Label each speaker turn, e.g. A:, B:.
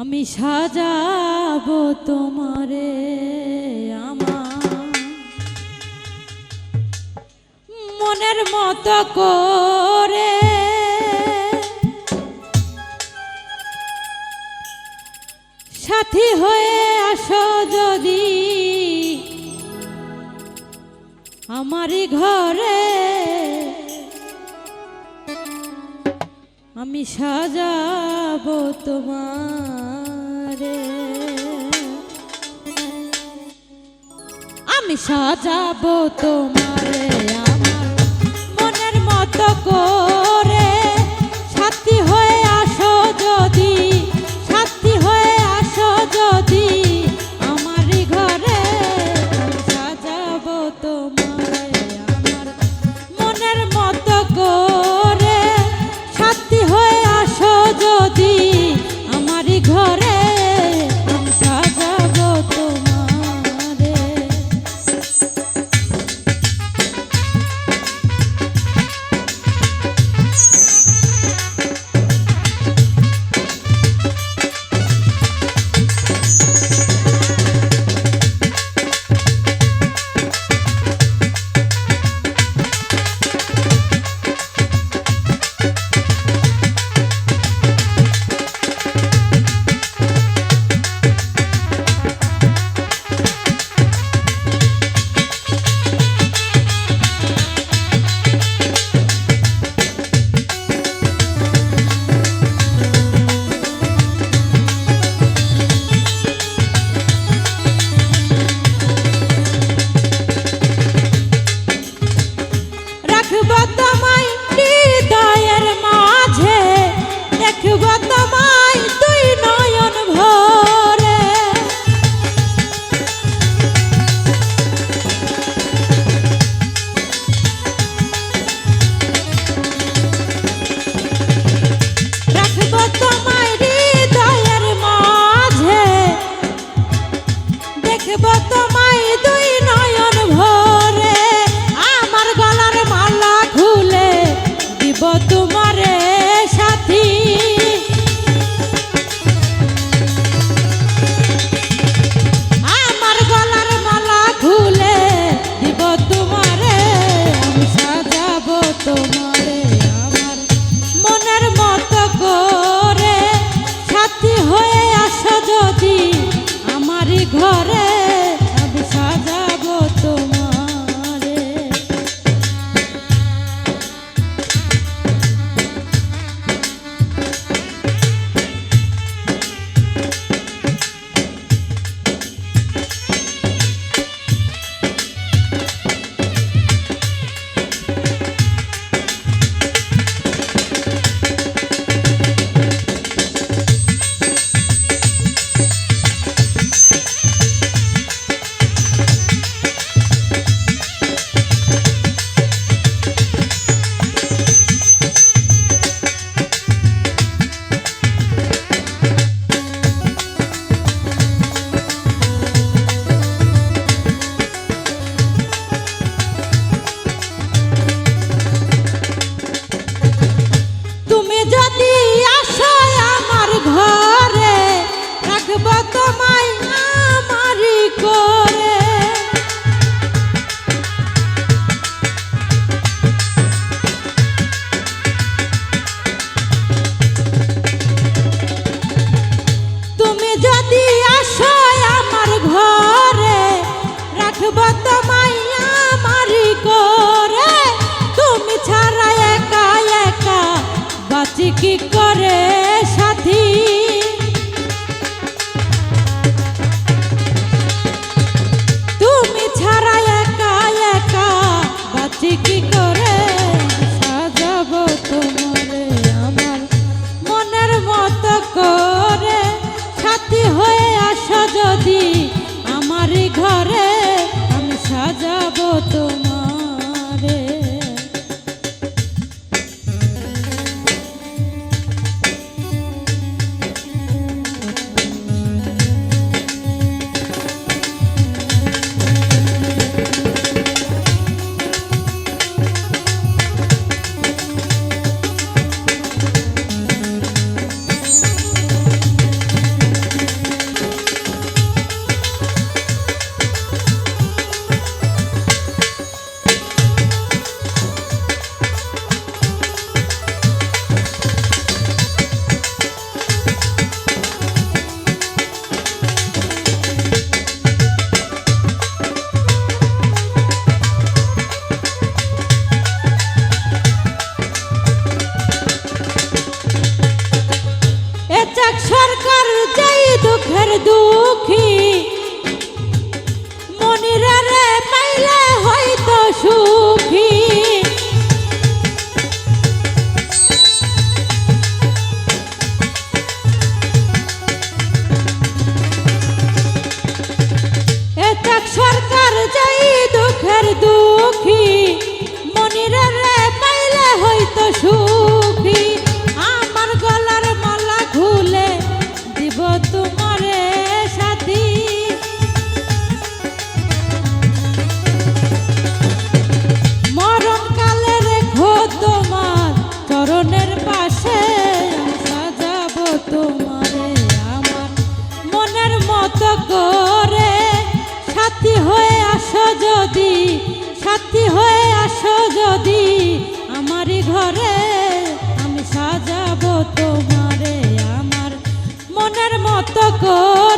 A: আমি সাজাবো তোমারে আমার মনের মতো করে, সাথী হয়ে আসো যদি আমারই ঘরে। আমি সাজাবো তোমারে, আমি সাজাবো তোমারে আমার মনের মতো করে, সাথী হয়ে আসো যদি, সাথী হয়ে আসো যদি আমারই ঘরে। আমি সাজাবো তোমারে আমার মনের মতো করে, সাথী হয়ে আসো যদি আমারই ঘরে। আমি সাজাবো তোমারে। দেখবো তোমায় হৃদয়ের মাঝে, দেখবো তোমায় দুই নয়ন ভরে। রাখবো তোমায় হৃদয়ের মাঝে, দেখবো তোমায় দুই নয়ন ভরে। আমার গলার মালা খুলে দিব তোমারে সাথী, আমার গলার মালা খুলে দিব তোমারে। আমি সাজাবো তোমারে আমার মনের মতো করে, সাথী হয়ে আসো যদি আমারই ঘরে। আমি সাজাবো তোমারে। তুমি যদি আসো আমার ঘরে, রাখবো তোমায় আমারই করে। তুমি যদি আসো আমার ঘরে, রাখবো তোমায় আমারই করে। তুমি ছাড়া একা একা বাঁচি কি করে সাথী, তুমি ছাড়া একা একা বাঁচি কি করে। সাজাবো তোমারে আমার মনের মতো করে, সাথী হয়ে আসো যদি আমারই ঘরে। আমি সাজাবো তোমারে। সাথী হয়ে আসো যদি আমারই ঘরে, আমি সাজাবো তোমারে আমার মনের মতো করে।